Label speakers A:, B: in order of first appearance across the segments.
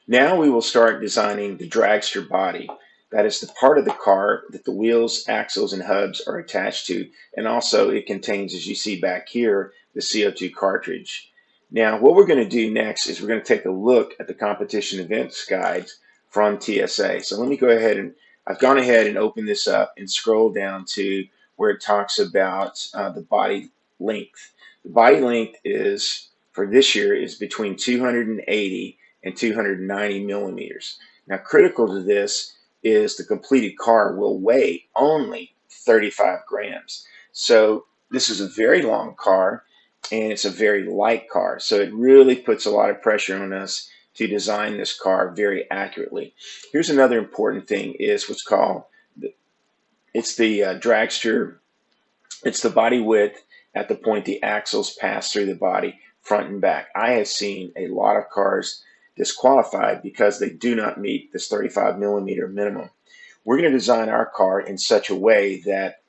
A: Now we will start designing the dragster body. That is the part of the car that the wheels, axles, and hubs are attached to. And also it contains, as you see back here, the CO2 cartridge. Now what we're going to do next is we're going to take a look at the competition events guides from TSA. So let me go ahead and I've gone ahead and opened this up and scroll down to where it talks about the body length. The body length is, for this year, is between 280 and 290 millimeters. Now critical to this is the completed car will weigh only 35 grams. So this is a very long car and it's a very light car. So it really puts a lot of pressure on us to design this car very accurately. Here's another important thing is what's called, it's the dragster, it's the body width at the point the axles pass through the body front and back. I have seen a lot of cars disqualified because they do not meet this 35 millimeter minimum. We're going to design our car in such a way that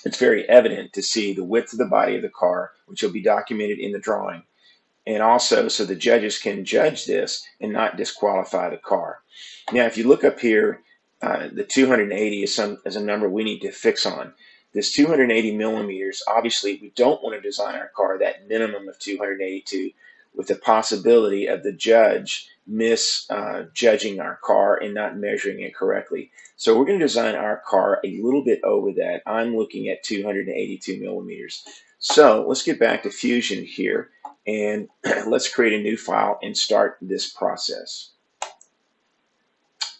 A: it's very evident to see the width of the body of the car, which will be documented in the drawing, and also so the judges can judge this and not disqualify the car. Now if you look up here, the 280 is a number we need to fix on. This 280 millimeters, obviously we don't want to design our car that minimum of 282 with the possibility of the judge misjudging our car and not measuring it correctly. So we're going to design our car a little bit over that. I'm looking at 282 millimeters. So let's get back to Fusion here and let's create a new file and start this process.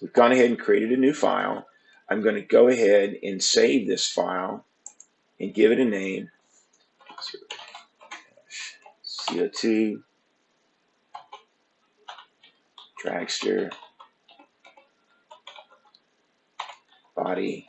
A: We've gone ahead and created a new file. I'm going to go ahead and save this file and give it a name. CO2 Dragster body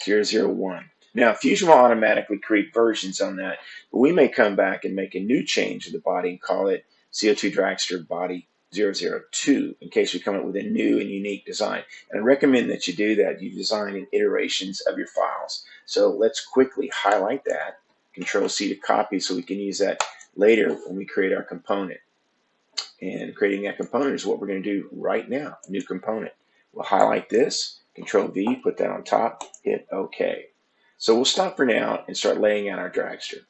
A: 001. Now Fusion will automatically create versions on that, but we may come back and make a new change to the body and call it CO2 Dragster body 002 in case we come up with a new and unique design. And I recommend that you do that. You design in iterations of your files. So let's quickly highlight that, Control C to copy so we can use that later when we create our component. And creating that component is what we're going to do right now, new component. We'll highlight this, Control V, put that on top, hit OK. So we'll stop for now and start laying out our dragster.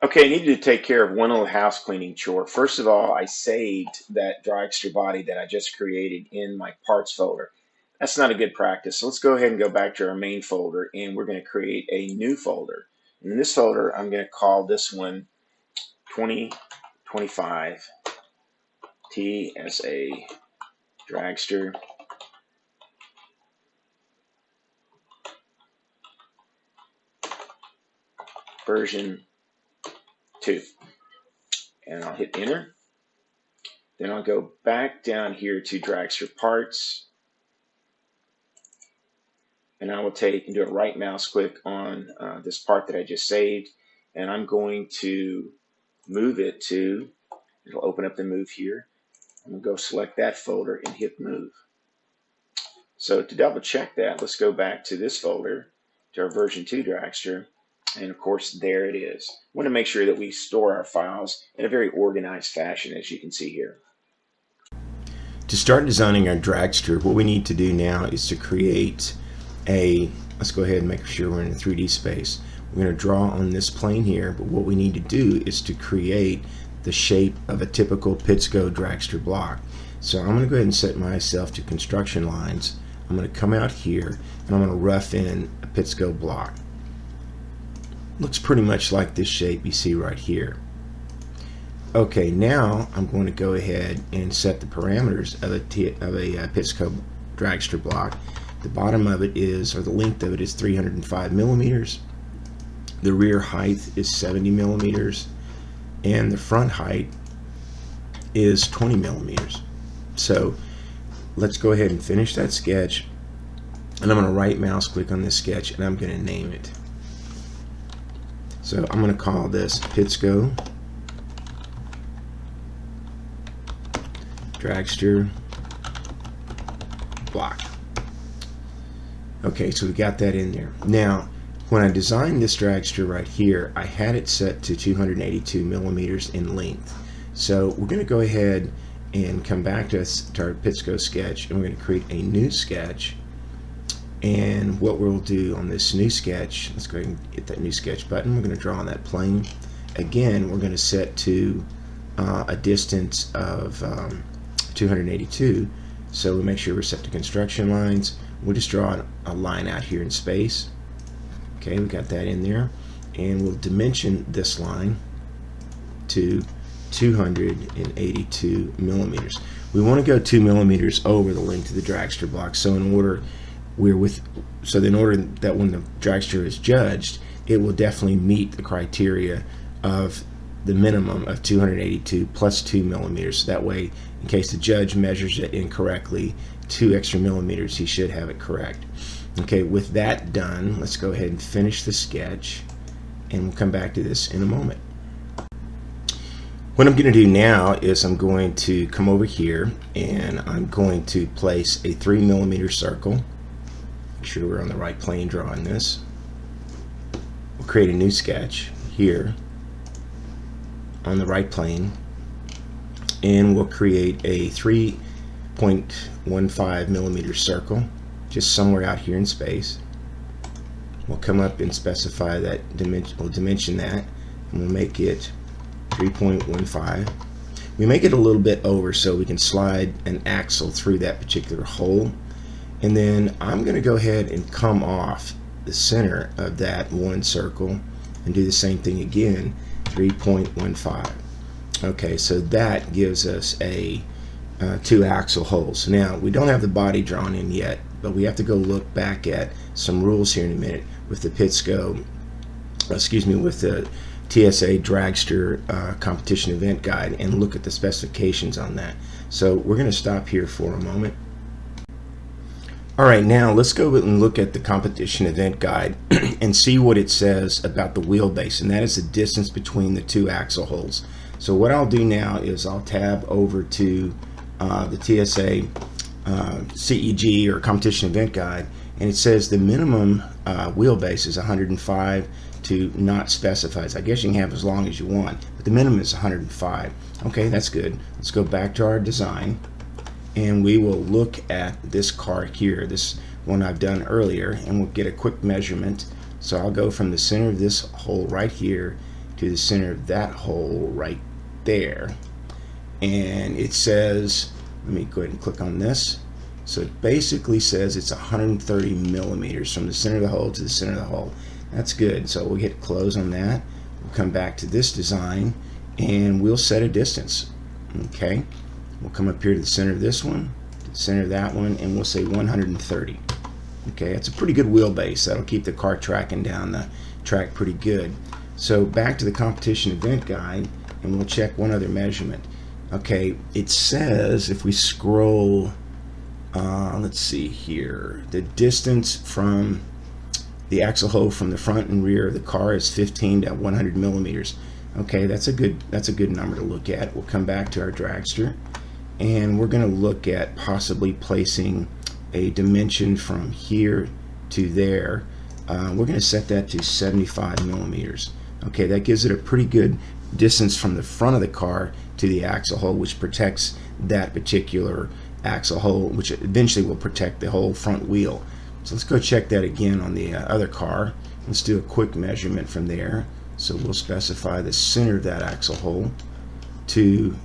A: Okay, I needed to take care of one little house cleaning chore. First of all, I saved that dragster body that I just created in my parts folder. That's not a good practice. So let's go ahead and go back to our main folder and we're going to create a new folder. In this folder, I'm going to call this one 2025 TSA Dragster version 2. And I'll hit enter. Then I'll go back down here to Dragster parts. And I will take and do a right mouse click on this part that I just saved. And I'm going to move it to, it'll open up the move here. I'm going to go select that folder and hit move. So to double check that, let's go back to this folder, to our version 2 Dragster. And of course, there it is. We want to make sure that we store our files in a very organized fashion, as you can see here.
B: To start designing our dragster, what we need to do now is to create a, let's go ahead and make sure we're in a 3D space. We're going to draw on this plane here, but what we need to do is to create the shape of a typical Pittsco dragster block. So I'm going to go ahead and set myself to construction lines. I'm going to come out here and I'm going to rough in a Pittsco block. Looks pretty much like this shape you see right here. Okay, now I'm going to go ahead and set the parameters of a Pittsco dragster block. The bottom of it is, or the length of it is 305 millimeters. The rear height is 70 millimeters. And the front height is 20 millimeters. So let's go ahead and finish that sketch. And I'm going to right mouse click on this sketch and I'm going to name it. So I'm going to call this Pittsco Dragster block. Okay, so we got that in there. Now, When I designed this dragster right here, I had it set to 282 millimeters in length. So we're going to go ahead and come back to our Pitsco sketch, and we're going to create a new sketch. And what we'll do on this new sketch, let's go ahead and hit that new sketch button. We're going to draw on that plane. Again, we're going to set to a distance of 282. So we make sure we're set to construction lines. We'll just draw a line out here in space. Okay, we got that in there. And we'll dimension this line to 282 millimeters. We want to go 2 millimeters over the length of the dragster block. So in order that when the dragster is judged, it will definitely meet the criteria of the minimum of 282 plus 2 millimeters. That way, in case the judge measures it incorrectly, 2 extra millimeters, he should have it correct. Okay, with that done, let's go ahead and finish the sketch, and we'll come back to this in a moment. What I'm going to do now is I'm going to come over here and I'm going to place a 3 millimeter circle. Make sure we're on the right plane drawing this. We'll create a new sketch here on the right plane, and we'll create a 3.15 millimeter circle just somewhere out here in space. We'll come up and specify that dimension. We'll dimension that, and we'll make it 3.15. We make it a little bit over so we can slide an axle through that particular hole. And then I'm going to go ahead and come off the center of that one circle and do the same thing again, 3.15. Okay, so that gives us a 2 axle holes. Now, we don't have the body drawn in yet, but we have to go look back at some rules here in a minute with the Pitsco, with the TSA Dragster competition event guide, and look at the specifications on that. So we're going to stop here for a moment. Alright, now let's go and look at the competition event guide and see what it says about the wheelbase, and that is the distance between the 2 axle holes. So what I'll do now is I'll tab over to the TSA CEG, or competition event guide, and it says the minimum wheelbase is 105 to not specified. So I guess you can have as long as you want, but the minimum is 105. Okay, that's good. Let's go back to our design, and we will look at this car here, this one I've done earlier, and we'll get a quick measurement. So I'll go from the center of this hole right here to the center of that hole right there, and it says, let me go ahead and click on this. So it basically says it's 130 millimeters from the center of the hole to the center of the hole. That's good. So we'll hit close on that. We'll come back to this design and we'll set a distance. Okay, we'll come up here to the center of this one, to the center of that one, and we'll say 130. Okay, that's a pretty good wheelbase. That'll keep the car tracking down the track pretty good. So back to the competition event guide, and we'll check one other measurement. Okay, it says, if we scroll, let's see here, the distance from the axle hole from the front and rear of the car is 15 to 100 millimeters. Okay, that's a good number to look at. We'll come back to our dragster, and we're going to look at possibly placing a dimension from here to there. We're going to set that to 75 millimeters. Okay, that gives it a pretty good distance from the front of the car to the axle hole, which protects that particular axle hole, which eventually will protect the whole front wheel. So let's go check that again on the other car. Let's do a quick measurement from there. So we'll specify the center of that axle hole to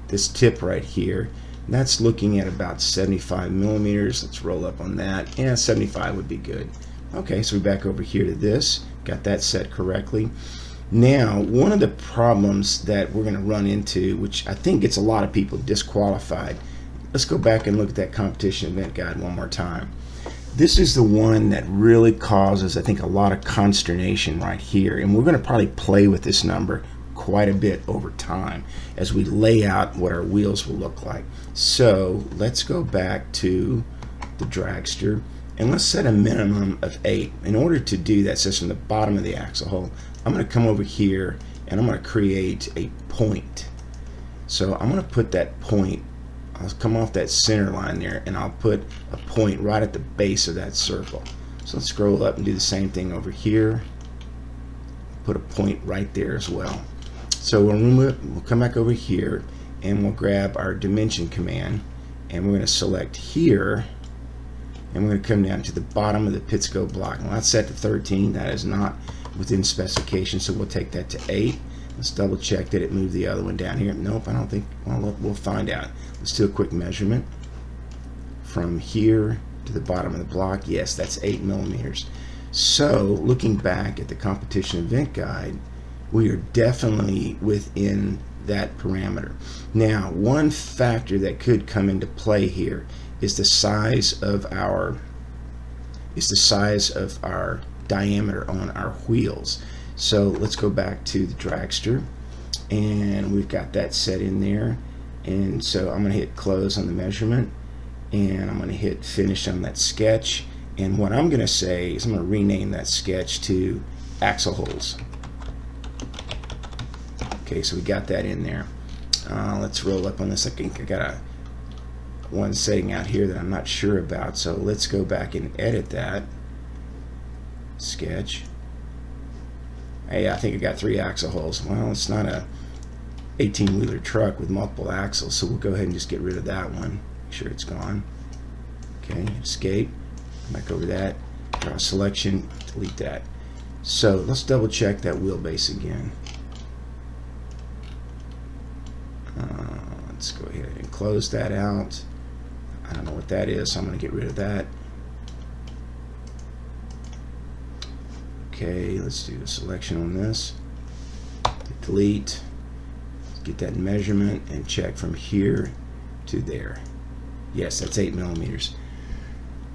B: this tip right here. And that's looking at about 75 millimeters. Let's roll up on that. Yeah, 75 would be good. Okay, so we're back over here to this. Got that set correctly. Now, one of the problems that we're going to run into, which I think gets a lot of people disqualified, let's go back and look at that competition event guide one more time. This is the one that really causes, I think, a lot of consternation right here, and we're going to probably play with this number quite a bit over time as we lay out what our wheels will look like. So let's go back to the dragster, and let's set a minimum of 8. In order to do that, says from the bottom of the axle hole, I'm going to come over here and I'm going to create a point. So I'm going to put that point, I'll come off that center line there, and I'll put a point right at the base of that circle. So let's scroll up and do the same thing over here. Put a point right there as well. So we'll come back over here and we'll grab our dimension command, and we're going to select here, and we're going to come down to the bottom of the pit scope block. Well, that's set to 13. That is not within specification, so we'll take that to 8. Let's double check that it moved the other one down here. Nope, I don't think. Well, we'll find out. Let's do a quick measurement from here to the bottom of the block. Yes, that's 8 millimeters. So looking back at the competition event guide, we are definitely within that parameter. Now, one factor that could come into play here is the size of our diameter on our wheels. So let's go back to the dragster, and we've got that set in there. And so I'm going to hit close on the measurement, and I'm going to hit finish on that sketch. And what I'm going to say is I'm going to rename that sketch to axle holes. Okay, so we got that in there. Let's roll up on this. I think I got one setting out here that I'm not sure about, so let's go back and edit that sketch. Hey, I think I got 3 axle holes. Well, it's not a 18-wheeler truck with multiple axles, so we'll go ahead and just get rid of that one. Make sure it's gone. Okay, escape. Back over that. Draw a selection. Delete that. So let's double check that wheelbase again. Let's go ahead and close that out. I don't know what that is, so I'm going to get rid of that. Okay, let's do a selection on this. Delete. Let's get that measurement and check from here to there. Yes, that's 8 millimeters.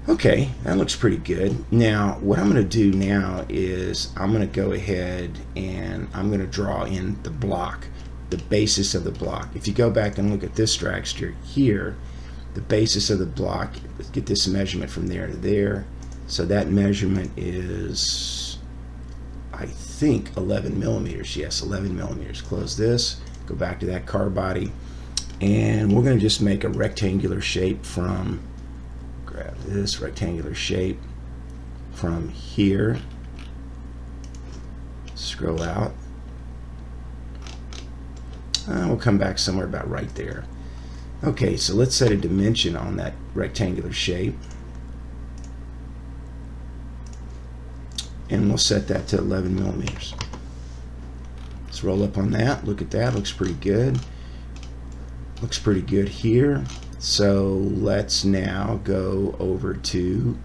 B: Okay, that looks pretty good. Now, what I'm going to do now is I'm going to go ahead and I'm going to draw in the block, the basis of the block. If you go back and look at this dragster here, the basis of the block, let's get this measurement from there to there. So that measurement is, I think, 11 millimeters. Yes, 11 millimeters. Close this, go back to that car body, and we're going to just make a rectangular shape from, grab this rectangular shape from here, scroll out. We'll come back somewhere about right there. Okay, so let's set a dimension on that rectangular shape, and we'll set that to 11 millimeters. Let's roll up on that. Look at that. Looks pretty good. Looks pretty good here. So let's now go over to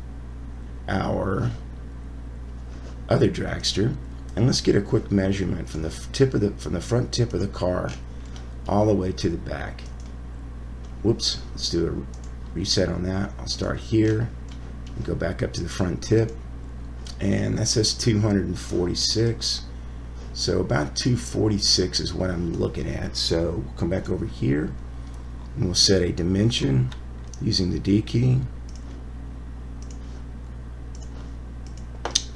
B: our other dragster, and let's get a quick measurement from the front tip of the car all the way to the back. Whoops, let's do a reset on that. I'll start here and go back up to the front tip, and that says 246. So about 246 is what I'm looking at. So we'll come back over here and we'll set a dimension using the D key.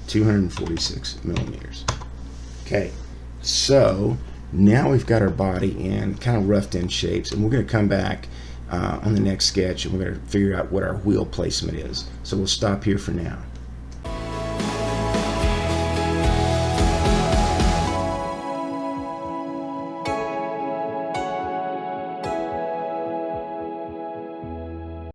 B: 246 millimeters. Okay, so now we've got our body in kind of roughed in shapes, and we're going to come back on the next sketch, and we're going to figure out what our wheel placement is. So we'll stop here for now.